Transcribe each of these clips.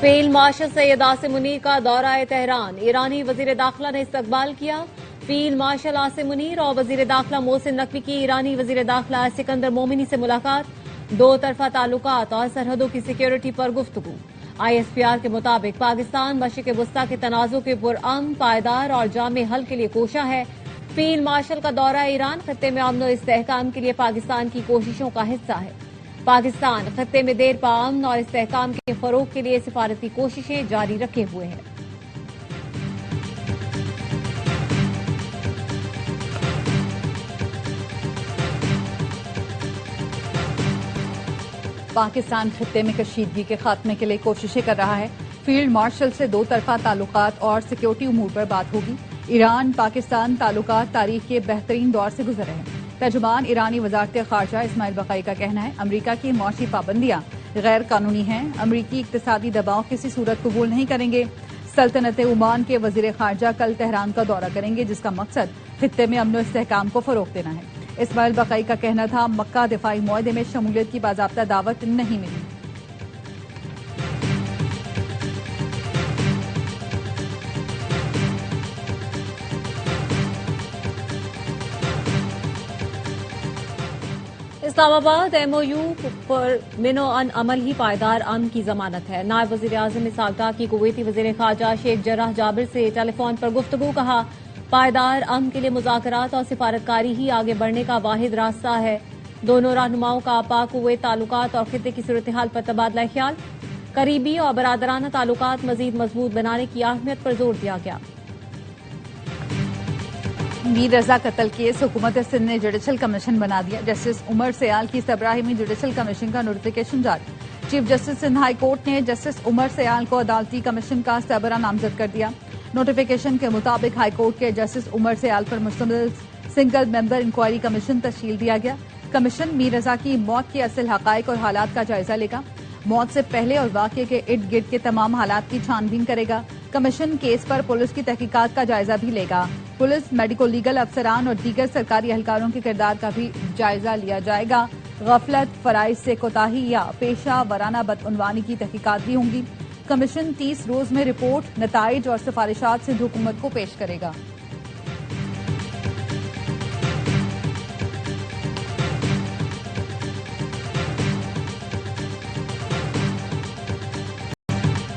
Field marshal Syed Asim Munir का दौरा Tehran, ईरानी वजीर दाखिला ने इस्तकबाल किया। फील्ड मार्शल आसिम मुनीर और वजीर दाखिला मोहसिन नकवी की ईरानी वजीर दाखिला सिकंदर मोमिनी से मुलाकात। दो तरफा ताल्लुकात और सरहदों की सिक्योरिटी पर गुफ्तगू। ISPR के मुताबिक पाकिस्तान मशरिक वस्ता के तनाज़ों के पुरअमन, पायदार और जामे हल के लिए कोशा है। फील्ड मार्शल का दौरा ईरान खत्ते में अमन और इस्तेहकाम के लिए पाकिस्तान की कोशिशों का हिस्सा है। पाकिस्तान खत्ते में देर पा अमन और इस्तेहकाम के फरोग के लिए सिफारती कोशिशें जारी रखे हुए है। पाकिस्तान खत्ते में कशीदगी के खात्मे के लिए कोशिशें कर रहा है। फील्ड मार्शल से दो तरफा ताल्लुकात और सिक्योरिटी उमूर पर बात होगी। ईरान पाकिस्तान ताल्लुकात तारीख के बेहतरीन दौर से गुजरे हैं। तर्जुमान ईरानी वजारत खारजा इस्माइल बकाई का कहना है, अमरीका की मौशी पाबंदियां गैर कानूनी हैं। अमरीकी इक्तिसादी दबाव किसी सूरत कबूल नहीं करेंगे। सल्तनत ओमान के वजीर खारजा कल तेहरान का दौरा करेंगे, जिसका मकसद खित्ते में अमन और इस्तेहकाम को फरोग देना है। इस्माइल बकाई का कहना था, मक्का दिफाई मुआहदे में शमूलियत की बाज़ाब्ता दावत नहीं मिली। इस्लामाबाद MOU पर मिनो अन अमल ही पायदार अमन की जमानत है। नायब वजीर आज़म इसहाक डार की कुवैती वजीर खारजा शेख जर्राह जाबिर से टेलीफोन पर गुफ्तगू। कहा, पायदार अमन के लिए मुज़ाकरात और सिफारतकारी ही आगे बढ़ने का वाहिद रास्ता है। दोनों रहनुमाओं का पाक कुवैत ताल्लुकात और खित्ते की सूरत हाल पर तबादला ख्याल। करीबी और बरादराना ताल्लुकात मजीद मजबूत बनाने की अहमियत पर जोर दिया गया। मीर रजा कत्ल केस हुकूमत सिंध ने जुडिशल कमीशन बना दिया। जस्टिस उमर सयाल की सरबराही में जुडिशल कमीशन का नोटिफिकेशन जारी। Chief justice Sindh high court ने जस्टिस उमर सयाल को अदालती कमीशन का सरबराह नामजद कर दिया। नोटिफिकेशन के मुताबिक हाई कोर्ट के जस्टिस उमर सयाल पर मुश्तमिल सिंगल मेंबर इंक्वायरी कमीशन तश्कील दिया गया। कमीशन मीर रजा की मौत के असल हकायक और हालात का जायजा लेगा। मौत से पहले और वाक़े के इर्द गिर्द के तमाम हालात की छानबीन करेगा। कमीशन केस पर पुलिस की तहकीकात का जायजा भी लेगा। पुलिस, मेडिको लीगल अफसरान और दीगर सरकारी एहलकारों के किरदार का भी जायजा लिया जाएगा। गफलत, फराइज से कोताही या पेशा वराना बदउनवानी की तहकीकात भी होंगी। कमीशन 30 रोज में रिपोर्ट, नताइज और सिफारिशात सिंध हुकूमत को पेश करेगा।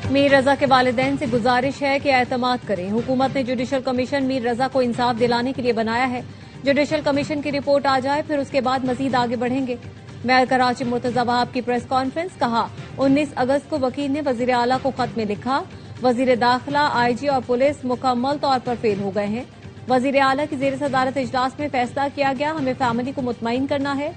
मीर रजा के वालिदैन से गुजारिश है कि एतमाद करें। हुकूमत ने जुडिशल कमीशन मीर रजा को इंसाफ दिलाने के लिए बनाया है। जुडिशल कमीशन की रिपोर्ट आ जाए, फिर उसके बाद मजीद आगे बढ़ेंगे। मेयर कराची मुर्तजा वहाब की प्रेस कॉन्फ्रेंस। कहा, 19 अगस्त को वकील ने वजीर आला को खत में लिखा, वजीर दाखिला, IG और पुलिस मुकम्मल तौर पर फेल हो गए हैं। वजीर आला की जेर सदारत इजलास में फैसला किया गया, हमें फैमिली को मुतमईन करना है।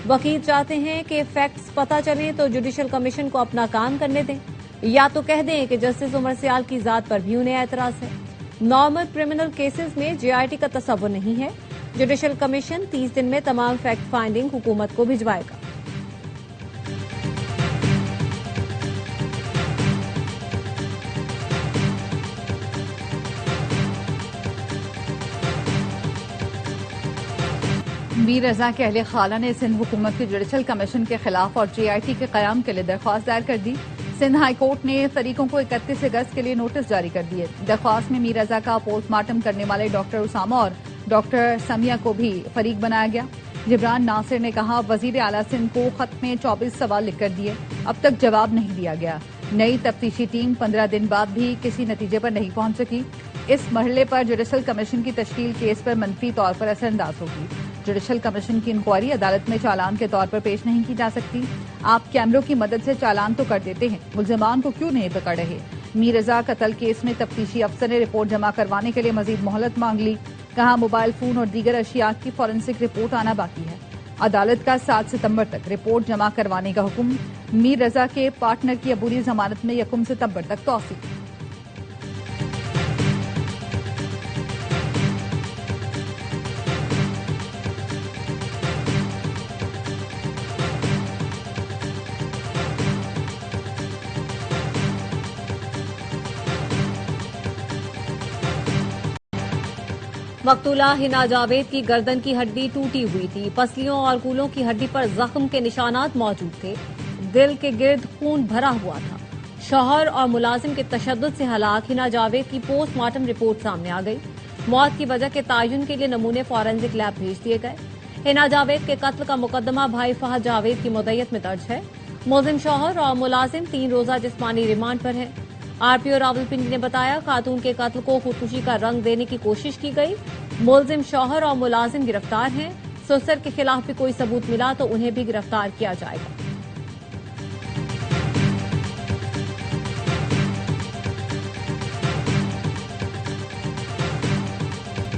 वकील चाहते हैं कि फैक्ट्स पता चलें तो जुडिशल कमीशन को अपना काम करने दें, या तो कह दें कि जस्टिस उमर सयाल की जात पर भी उन्हें एतराज है। नॉर्मल क्रिमिनल केसेस में JIT का तस्वुर नहीं है। जुडिशल कमीशन 30 दिन में तमाम फैक्ट फाइंडिंग हुकूमत को भिजवाएगा। मीर रजा के अहले खाला ने सिंध हुकूमत के जुडिशल कमीशन के खिलाफ और JIT के कयाम के लिए दरख्वास्त दायर कर दी। सिंध हाई कोर्ट ने फरीकों को 31 अगस्त के लिए नोटिस जारी कर दिए। दरख्वास्त में मीर रजा का पोस्टमार्टम करने वाले डॉक्टर उसामा और डॉक्टर समिया को भी फरीक बनाया गया। जिब्रान नासिर ने कहा, वजीर आला सिंध को खत में 24 सवाल लिख कर दिए, अब तक जवाब नहीं दिया गया। नई तफ्तीशी टीम 15 दिन बाद भी किसी नतीजे पर नहीं पहुंच सकी। इस मरहले पर जुडिशल कमीशन की तश्कील केस पर मनफी तौर पर असरअंदाज होगी। जुडिशल कमीशन की इंक्वायरी अदालत में चालान के तौर पर पेश नहीं की जा सकती। आप कैमरों की मदद से चालान तो कर देते हैं, मुल्जिमान को क्यों नहीं पकड़ रहे? मीर रजा कत्ल केस में तफ्तीशी अफसर ने रिपोर्ट जमा करवाने के लिए मजीद मोहलत मांग ली। कहा, मोबाइल फोन और दीगर अशिया की फॉरेंसिक रिपोर्ट आना बाकी है। अदालत का 7 सितंबर तक रिपोर्ट जमा करवाने का हुक्म। मीर रजा के पार्टनर की अबूरी जमानत में 1 सितंबर तक तौसीक। मकतूला हिना जावेद की गर्दन की हड्डी टूटी हुई थी। पसलियों और कूलों की हड्डी पर जख्म के निशानात मौजूद थे। दिल के गिर्द खून भरा हुआ था। शौहर और मुलाजिम के तशद्दुद से हलाक हिना जावेद की पोस्टमार्टम रिपोर्ट सामने आ गई। मौत की वजह के तयन के लिए नमूने फॉरेंसिक लैब भेज दिए गए। हिना जावेद के कत्ल का मुकदमा भाई फहद जावेद की मुद्दत में दर्ज है। मुलजिम शौहर और मुलाजिम 3 रोजा जिस्मानी रिमांड पर है। आरपीओ रावलपिंडी ने बताया, खातून के कत्ल को खुदकुशी का रंग देने की कोशिश की गई। मुलजिम शौहर और मुलाजिम गिरफ्तार हैं। सुसर के खिलाफ भी कोई सबूत मिला तो उन्हें भी गिरफ्तार किया जाएगा।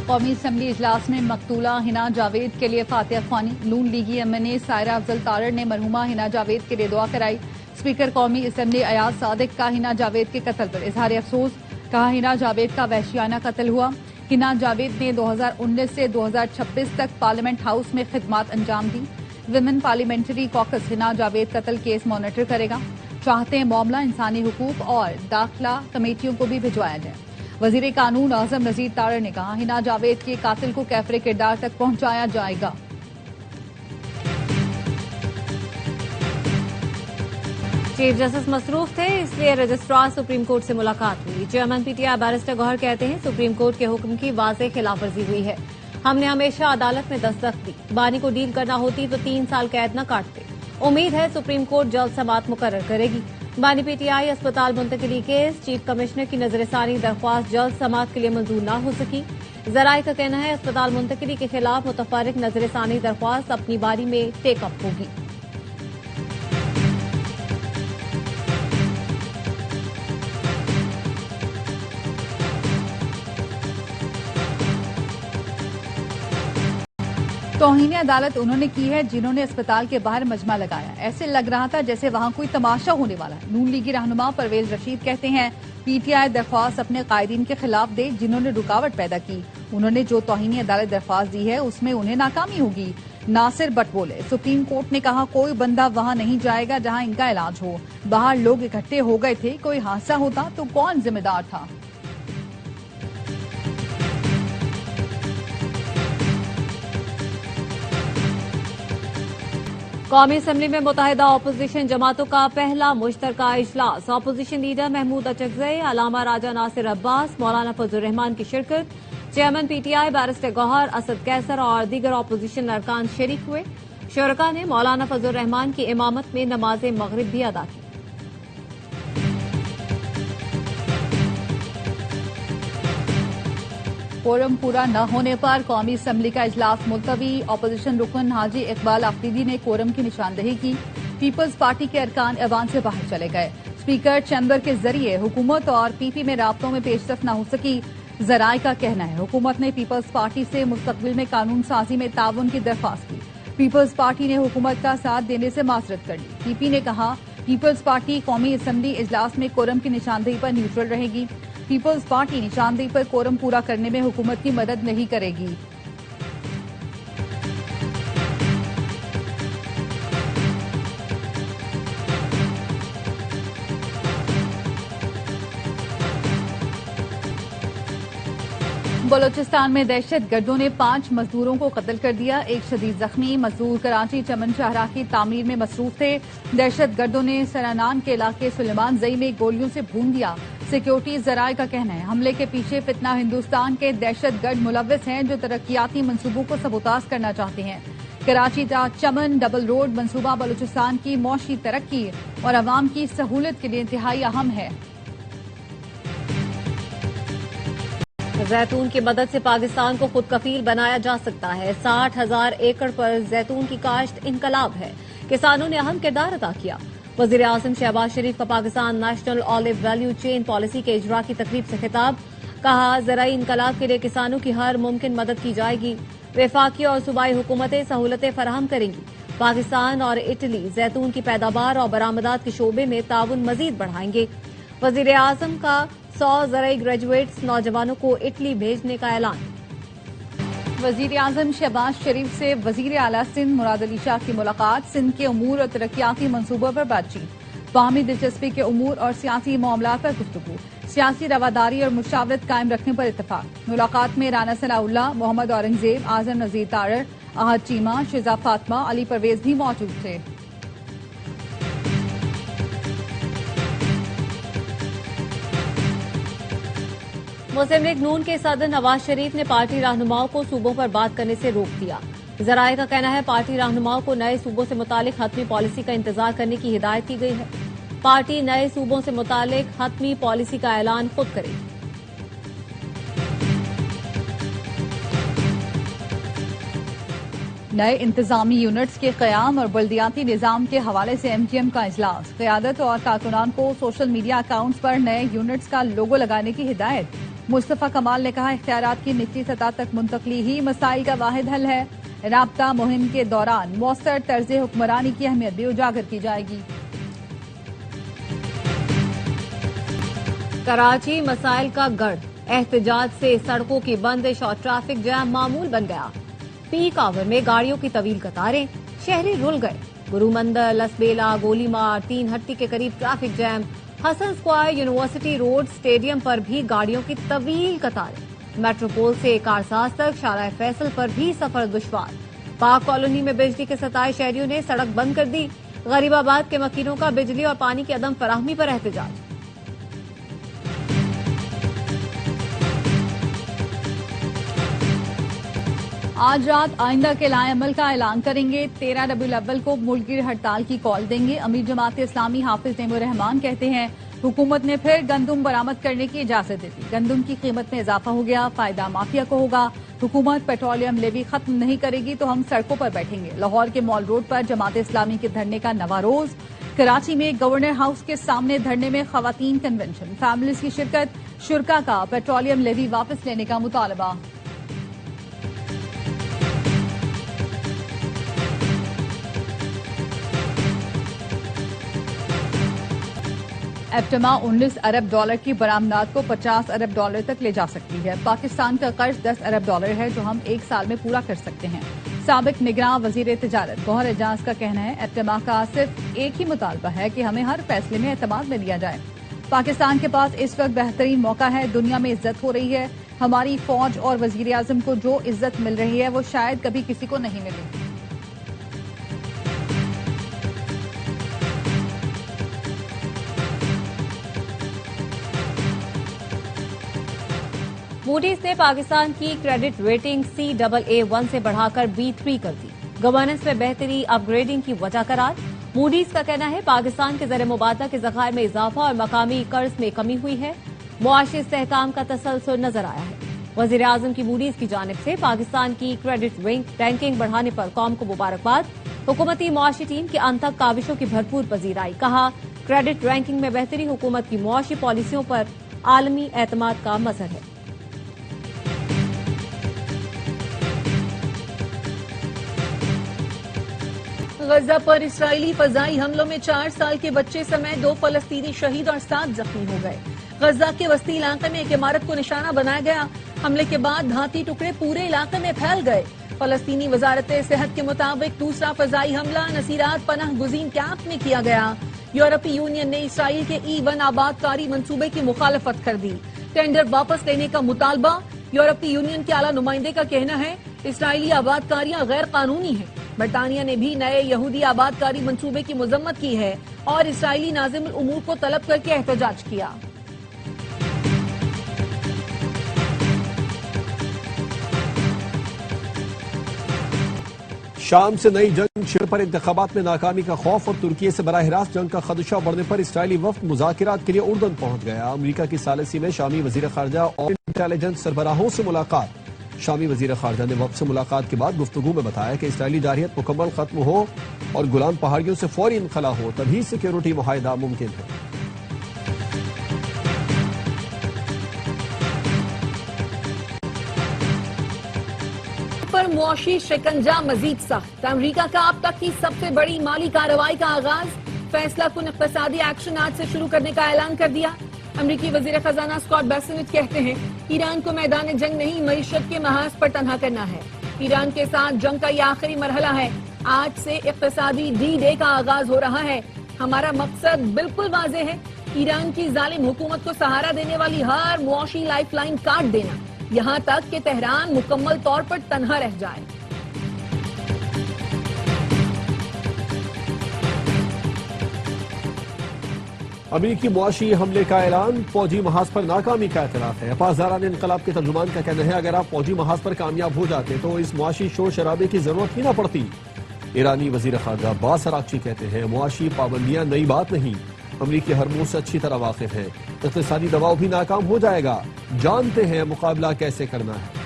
कौमी असम्बली इजलास में मकतूला हिना जावेद के लिए फातिहा ख्वानी। नून लीगी एमएनए सायरा अफजल तारड़ ने मरहुमा हिना जावेद के लिए दुआ कराई। स्पीकर कौमी असम्बली अयाज सादिक का हिना जावेद के कत्ल पर इजहार अफसोस। कहा, हिना जावेद का वहशियाना कत्ल हुआ। हिना जावेद ने 2019 से 2026 तक पार्लियामेंट हाउस में खिदमात अंजाम दी। Women parliamentary caucus Hina Javed कत्ल केस मॉनिटर करेगा। चाहते हैं मामला इंसानी हुकूक और दाखिला कमेटियों को भी भिजवाया जाए। वजीर कानून आजम नजीर तारड़ ने कहा, हिना जावेद के कातिल को कैफरे किरदार तक पहुंचाया जाएगा। चीफ जस्टिस मसरूफ थे, इसलिए रजिस्ट्रार सुप्रीम कोर्ट से मुलाकात हुई। चेयरमैन पीटीआई बैरिस्टर गौहर कहते हैं, सुप्रीम कोर्ट के हुक्म की वाज़ेह खिलाफवर्जी हुई है। हमने हमेशा अदालत में दस्तक दी। बानी को डील करना होती तो 3 साल कैद न काटते। उम्मीद है सुप्रीम कोर्ट जल्द समाअत मुकर्रर करेगी। बानी पीटीआई अस्पताल मुंतकिली केस, चीफ कमिश्नर की नजरसानी दरख्वास्त जल्द समाअत के लिए मंजूर न हो सकी। जराये का कहना है, अस्पताल मुंतकिली के खिलाफ मुतफर्रिक नजरसानी दरख्वास्त अपनी बारी में टेकअप होगी। तौहीन अदालत उन्होंने की है जिन्होंने अस्पताल के बाहर मजमा लगाया। ऐसे लग रहा था जैसे वहां कोई तमाशा होने वाला है। नून लीगी रहनुमा परवेज रशीद कहते हैं, पीटीआई दरख्वास्त अपने कायदीन के खिलाफ दे जिन्होंने रुकावट पैदा की। उन्होंने जो तौहीन अदालत दरख्वास्त दी है उसमें उन्हें नाकामी होगी। नासिर बट बोले, सुप्रीम कोर्ट ने कहा कोई बंदा वहां नहीं जाएगा जहां इनका इलाज हो। बाहर लोग इकट्ठे हो गए थे, कोई हादसा होता तो कौन जिम्मेदार था। कौमी असम्बली में मुत्तहिदा अपोजिशन जमातों का पहला मुश्तरका इजलास। अपोजिशन लीडर महमूद अचकज़ई, अलामा राजा नासिर अब्बास, मौलाना फजल रहमान की शिरकत। Chairman PTI barrister Gohar, Asad Qaiser और दीगर अपोजिशन अरकान शरीक हुए। शुरका ने मौलाना फजल रहमान की इमामत में नमाज मगरिब भी अदा की। कोरम पूरा न होने पर कौमी असम्बली का इजलास मुलतवी। अपोजिशन रुकन हाजी इकबाल आफरीदी ने कोरम की निशानदेही की। पीपल्स पार्टी के अरकान ऐवान से बाहर चले गए। स्पीकर चैम्बर के जरिए हुकूमत और पीपी में राब्तों में पेशरफ न हो सकी। जराये का कहना है, हुकूमत ने पीपल्स पार्टी से मुस्तकबिल में कानून साजी में ताउन की दरख्वास्त की। पीपल्स पार्टी ने हुकूमत का साथ देने से माजरत कर ली। पीपी ने कहा, पीपल्स पार्टी कौमी असम्बली इजलास में कोरम की निशानदेही पर न्यूट्रल रहेगी। पीपल्स पार्टी निशानदेही पर कोरम पूरा करने में हुकूमत की मदद नहीं करेगी। बलोचिस्तान में दहशत गर्दों ने 5 मजदूरों को कत्ल कर दिया। एक शदीद जख्मी। मजदूर कराची चमन शाहराह की तामीर में मसरूफ थे। दहशत गर्दों ने सरानान के इलाके सुलेमान जई में गोलियों से भून दिया। सिक्योरिटी जराये का कहना है, हमले के पीछे फितना हिंदुस्तान के दहशत गर्द मुलव्विस हैं जो तरक्याती मंसूबों को सबोताज करना चाहते हैं। कराची चमन डबल रोड मंसूबा बलोचिस्तान की मौशी तरक्की और अवाम की सहूलत के लिए इंतहाई अहम है। जैतून की मदद से पाकिस्तान को खुद कफील बनाया जा सकता है। 60,000 एकड़ पर जैतून की काश्त इनकलाब है। किसानों ने अहम किरदार अदा किया। वजीर आजम शहबाज शरीफ का Pakistan national olive value chain policy के इजरा की तकरीब से खिताब। कहा, ज़राई इनकलाब के लिए किसानों की हर मुमकिन मदद की जाएगी। वफाकी और सूबाई हुकूमतें सहूलतें फराहम करेंगी। पाकिस्तान और इटली जैतून की पैदावार और बरामदात के शोबे में ताउन मजीद बढ़ाएंगे। वजीर आजम का 100 ज़राई ग्रेजुएट्स नौजवानों को इटली भेजने का ऐलान। वजीर आजम शहबाज शरीफ से वजीर आला सिंध मुराद अली शाह की मुलाकात। सिंध के उमूर और तरक्याती मंसूबों पर बातचीत। बाहमी दिलचस्पी के उमूर और सियासी मामलात पर गुफ्तगू। सियासी रवादारी और मुशावरत कायम रखने पर इत्तफाक। मुलाकात में राना सनाउल्लाह, मोहम्मद औरंगजेब, आजम नजीर तारड़, आहद चीमा, शिजा फातिमा, अली परवेज भी मौजूद थे। मुस्लिम लीग नून के सदर नवाज शरीफ ने पार्टी रहनुमाओं को सूबों पर बात करने से रोक दिया। जराये का कहना है पार्टी रहनुमाओं को नए सूबों से मुतालिक हतमी पॉलिसी का इंतजार करने की हिदायत की गई है। पार्टी नए सूबों से मुतालिक हतमी पॉलिसी का ऐलान खुद करेगी। नए इंतजामी यूनिट्स के क़याम और बल्दियाती निज़ाम के हवाले से MTM का इजलास। क़यादत और कारकुनान को सोशल मीडिया अकाउंट्स पर नए यूनिट्स का लोगो लगाने की हिदायत। मुस्तफा कमाल ने कहा इख्तियारात की निचली सतह तक मुंतकली ही मसाइल का वाहिद हल है। राब्ता मुहिम के दौरान मौसर तर्ज हुक्मरानी की अहमियत भी उजागर की जाएगी। कराची मसाइल का गढ़, एहतजाज से सड़कों की बंदिश और ट्रैफिक जैम मामूल बन गया। पीक आवर में गाड़ियों की तवील कतारें, शहरी रुल गए। गुरुमंदर, लसबेला, गोलीमार, तीन हट्टी के करीब traffic jam. Hasan square, university road, stadium पर भी गाड़ियों की तवील कतारें। मेट्रोपोल से कारसाज तक शारा फैसल पर भी सफर दुश्वार। पाक कॉलोनी में बिजली के सताए शहरियों ने सड़क बंद कर दी। गरीबाबाद के मकीनों का बिजली और पानी की अदम फराहमी पर एहतजाज। आज रात आइंदा के लाएअमल का ऐलान करेंगे। 13 रबीउल अव्वल को मुल्की हड़ताल की कॉल देंगे। अमीर जमात इस्लामी हाफिज नेमुर रहमान कहते हैं हुकूमत ने फिर गंदुम बरामद करने की इजाजत दे दी। गंदुम की कीमत में इजाफा हो गया, फायदा माफिया को होगा। हुकूमत पेट्रोलियम लेवी खत्म नहीं करेगी तो हम सड़कों पर बैठेंगे। लाहौर के मॉल रोड पर जमात इस्लामी के धरने का नवा रोज। कराची में गवर्नर हाउस के सामने धरने में खवातीन कन्वेंशन। फैमिलीज की शिरकत। शुरका का पेट्रोलियम लेवी वापस लेने का मुतालबा। एप्टमा 19 अरब डॉलर की बरामदात को 50 अरब डॉलर तक ले जा सकती है। पाकिस्तान का कर्ज 10 अरब डॉलर है जो हम एक साल में पूरा कर सकते हैं। साबिक निगरान वजीर तिजारत गौहर एजाज का कहना है एप्टमा का सिर्फ एक ही मुतालबा है कि हमें हर फैसले में एतमाद में लिया जाए। पाकिस्तान के पास इस वक्त बेहतरीन मौका है। दुनिया में इज्जत हो रही है। हमारी फौज और वजीर आजम को जो इज्जत मिल रही है वो शायद कभी किसी को नहीं मिली। मूडीज ने पाकिस्तान की क्रेडिट रेटिंग CAA1 से बढ़ाकर B3 कर दी। गवर्नेंस में बेहतरी अपग्रेडिंग की वजह करार। मूडीज का कहना है पाकिस्तान के ज़र मुबादला के ज़खायर में इजाफा और मकामी कर्ज में कमी हुई है। मुआशी इस्तेहकाम का तसलसल नजर आया है। वजीर आजम की मूडीज की जानिब से पाकिस्तान की क्रेडिट रैंकिंग बढ़ाने पर कौम को मुबारकबाद। हुकूमती मुआशी टीम की अनथक काविशों की भरपूर पजीराई। कहा क्रेडिट रैंकिंग में बेहतरी हुकूमत की मुआशी पॉलिसियों पर आलमी एतमाद का मजहर है। गजा पर इसराइली फजाई हमलों में 4 साल के बच्चे समेत 2 फलस्तीनी शहीद और 7 जख्मी हो गए। गजा के वस्ती इलाके में एक इमारत को निशाना बनाया गया। हमले के बाद धाती टुकड़े पूरे इलाके में फैल गए। फलस्तीनी वजारत सेहत के मुताबिक दूसरा फजाई हमला नसीरात पनाह गुजीन कैंप में किया गया। यूरोपीय यूनियन ने इसराइल के E1 आबादकारी मंसूबे की मुखालफत कर दी। टेंडर वापस लेने का मुतालबा। यूरोपीय यूनियन के आला नुमाइंदे का कहना है इसराइली आबादकारियां गैर कानूनी हैं। बरतानिया ने भी नए यहूदी आबादकारी मंसूबे की मजम्मत की है और इसराइली नाज़िमुल उमूर को तलब करके एहतजाज किया। शाम से नई जंग छिड़ पर इंतखाबात में नाकामी का खौफ और तुर्की से बराह रास्त जंग का खदशा बढ़ने पर इसराइली वफ्द मुज़ाकिरात के लिए उर्दन पहुंच गया। अमरीका की सालिसी में शामी वजीर खारजा और इंटेलिजेंस सरबराहों से मुलाकात। शामी वजीर खारजा ने वफ्द से मुलाकात के बाद गुफ्तगू में बताया कि इसराइली जारहियत मुकम्मल खत्म हो और गुलाम पहाड़ियों से फौरी इनखला हो तभी सिक्योरिटी मुआहिदा मुमकिन है। पर मुआशी शिकंजा मजीद सख्त। अमरीका का अब तक की सबसे बड़ी माली कार्रवाई का आगाज। फैसला कुन इक़्तिसादी एक्शन आज से शुरू करने का ऐलान कर दिया। अमरीकी वजीर खजाना स्कॉट बेसेंट कहते हैं ईरान को मैदान जंग नहीं मईशत के महाज पर तनहा करना है। ईरान के साथ जंग का यह आखिरी मरहला है। आज से इक़्तिसादी D-Day का आगाज हो रहा है। हमारा मकसद बिल्कुल वाज़ेह है, ईरान की जालिम हुकूमत को सहारा देने वाली हर मुआशी लाइफलाइन काट देना, यहाँ तक कि तेहरान मुकम्मल तौर पर तनहा रह जाए। امریکی معاشی حملے کا اعلان، فوجی محاذ پر ناکامی کا اعتراف ہے۔ پاسداران انقلاب کے ترجمان کا کہنا ہے اگر آپ فوجی محاذ پر کامیاب ہو جاتے تو اس معاشی شور شرابے کی ضرورت ہی نہ پڑتی۔ ایرانی وزیر خارجہ عباس اراغچی کہتے ہیں معاشی پابندیاں نئی بات نہیں، امریکی ہرموز سے اچھی طرح واقف ہیں، اقتصادی دباؤ بھی ناکام ہو جائے گا، جانتے ہیں مقابلہ کیسے کرنا ہے۔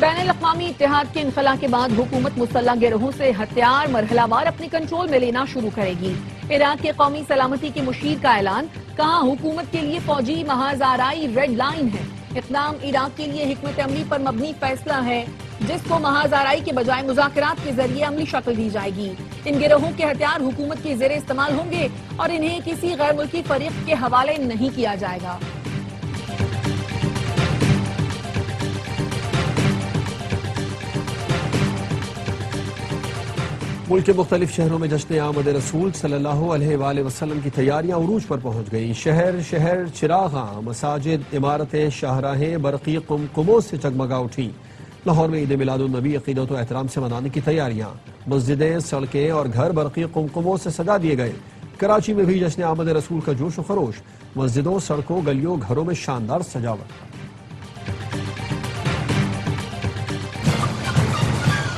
بین الاقوامی اتحاد کے انخلا کے بعد حکومت مسلح گروہوں سے ہتھیار مرحلہ وار اپنے کنٹرول میں لینا شروع کرے گی۔ عراق کے قومی سلامتی کے مشیر کا اعلان، کہا حکومت کے لیے فوجی محاذ آرائی ریڈ لائن ہے۔ اقدام عراق کے لیے حکمت عملی پر مبنی فیصلہ ہے جس کو محاذ آرائی کے بجائے مذاکرات کے ذریعے عملی شکل دی جائے گی۔ ان گروہوں کے ہتھیار حکومت کے زیر استعمال ہوں گے اور انہیں کسی غیر ملکی فریق کے حوالے نہیں کیا جائے گا۔ ملک کے مختلف شہروں میں جشن آمد رسول صلی اللہ علیہ وآلہ وسلم کی تیاریاں عروج پر پہنچ گئیں۔ شہر شہر چراغاں، مساجد، عمارتیں، شاہراہیں برقی قمقموں سے جگمگا اٹھیں۔ لاہور میں عید میلاد النبی عقیدت و احترام سے منانے کی تیاریاں، مسجدیں، سڑکیں اور گھر برقی قمقموں سے سجا دیے گئے۔ کراچی میں بھی جشن آمد رسول کا جوش و خروش، مسجدوں، سڑکوں، گلیوں، گھروں میں شاندار سجاوٹ۔